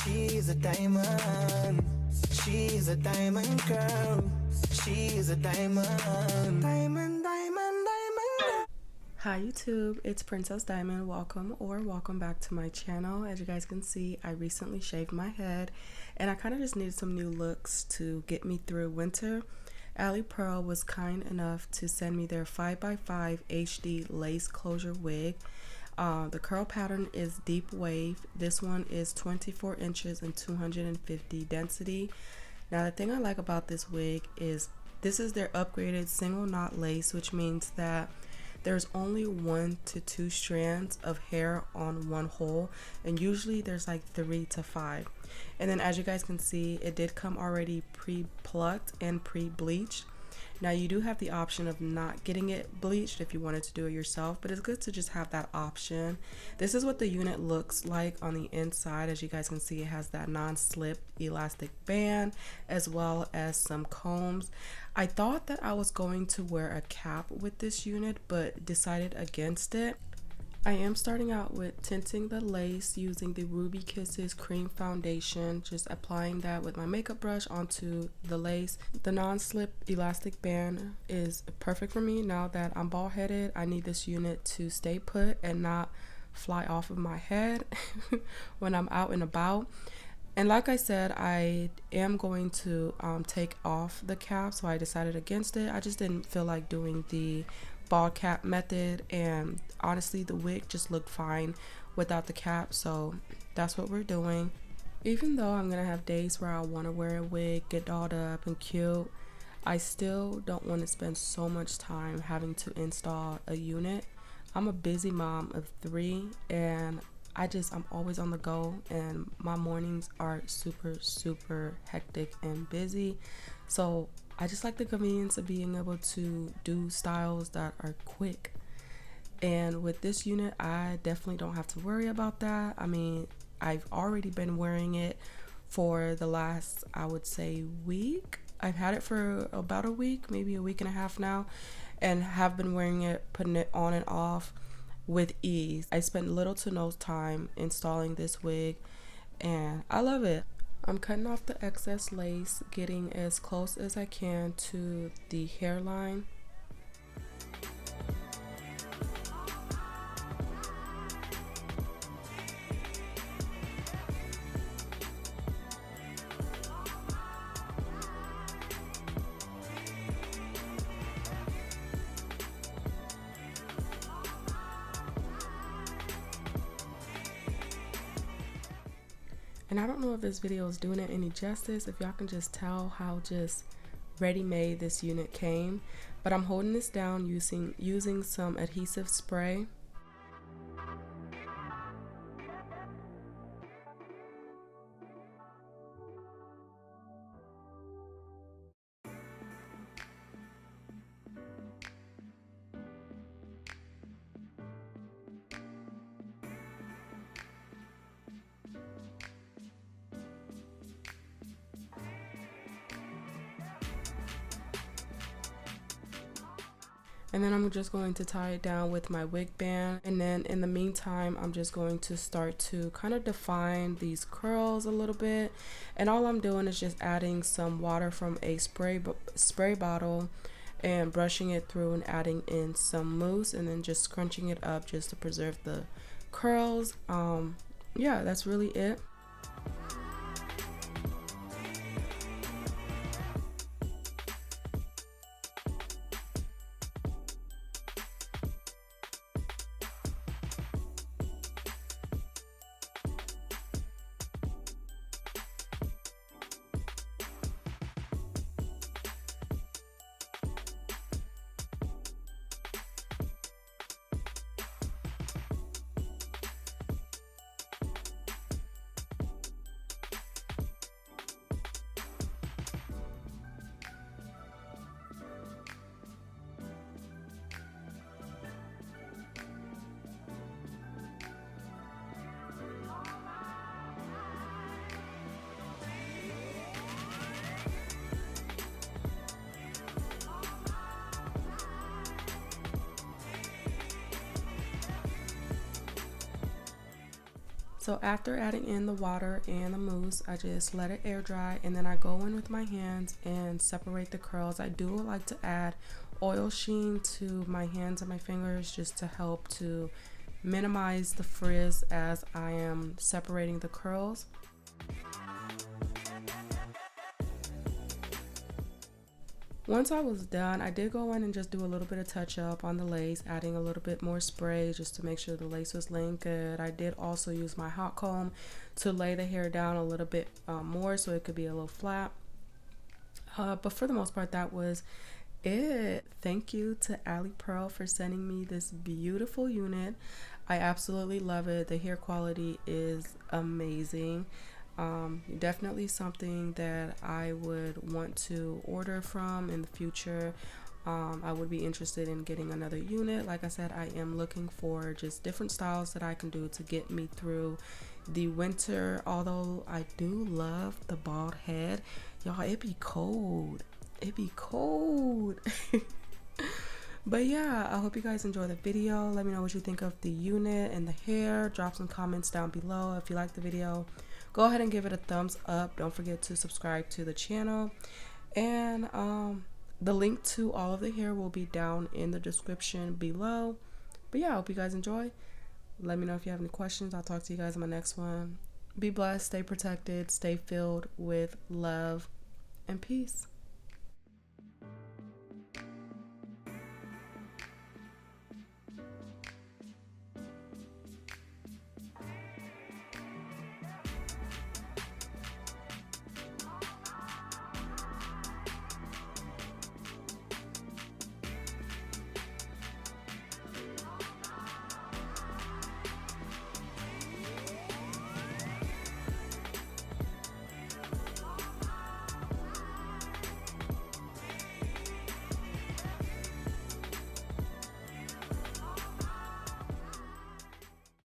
She's a diamond. She's a diamond girl. She's a diamond. Diamond, diamond, diamond. Hi YouTube, it's Princess Diamond. Welcome back to my channel. As you guys can see, I recently shaved my head and I kind of just needed some new looks to get me through winter. Ali Pearl was kind enough to send me their 5x5 HD lace closure wig. The curl pattern is deep wave. This one is 24 inches and 250 density. Now the thing I like about this wig is this is their upgraded single knot lace, which means that there's only 1 to 2 strands of hair on one hole, and usually there's like 3 to 5. And then as you guys can see, it did come already pre-plucked and pre-bleached. Now you do have the option of not getting it bleached if you wanted to do it yourself, but it's good to just have that option. This is what the unit looks like on the inside. As you guys can see, it has that non-slip elastic band as well as some combs. I thought that I was going to wear a cap with this unit, but decided against it. I am starting out with tinting the lace using the Ruby Kisses cream foundation, just applying that with my makeup brush onto the lace. The non-slip elastic band is perfect for me now that I'm bald headed. I need this unit to stay put and not fly off of my head when I'm out and about. And like I said, I am going to take off the cap, so I decided against it. I just didn't feel like doing the bald cap method, and honestly the wig just looked fine without the cap, so that's what we're doing. Even though I'm gonna have days where I want to wear a wig, get dolled up and cute, I still don't want to spend so much time having to install a unit. I'm a busy mom of 3 and I'm always on the go, and my mornings are super hectic and busy, so I just like the convenience of being able to do styles that are quick. And with this unit, I definitely don't have to worry about that. I mean, I've already been wearing it for the last, I would say, week. I've had it for about a week, maybe a week and a half now, and have been wearing it, putting it on and off with ease. I spent little to no time installing this wig and I love it. I'm cutting off the excess lace, getting as close as I can to the hairline. And I don't know if this video is doing it any justice, if y'all can just tell how just ready-made this unit came, but I'm holding this down using some adhesive spray. And then I'm just going to tie it down with my wig band. And then in the meantime, I'm just going to start to kind of define these curls a little bit. And all I'm doing is just adding some water from a spray bottle and brushing it through and adding in some mousse and then just scrunching it up just to preserve the curls. Yeah, that's really it. So after adding in the water and the mousse, I just let it air dry, and then I go in with my hands and separate the curls. I do like to add oil sheen to my hands and my fingers just to help to minimize the frizz as I am separating the curls. Once I was done, I did go in and just do a little bit of touch up on the lace, adding a little bit more spray just to make sure the lace was laying good. I did also use my hot comb to lay the hair down a little bit more so it could be a little flat. But for the most part, that was it. Thank you to Ali Pearl for sending me this beautiful unit. I absolutely love it. The hair quality is amazing. Definitely something that I would want to order from in the future. I would be interested in getting another unit. Like I said, I am looking for just different styles that I can do to get me through the winter. Although I do love the bald head, y'all, it be cold. It be cold. But yeah, I hope you guys enjoy the video. Let me know what you think of the unit and the hair. Drop some comments down below. If you like the video, go ahead and give it a thumbs up. Don't forget to subscribe to the channel. And the link to all of the hair will be down in the description below. But yeah, I hope you guys enjoy. Let me know if you have any questions. I'll talk to you guys in my next one. Be blessed, stay protected, stay filled with love and peace.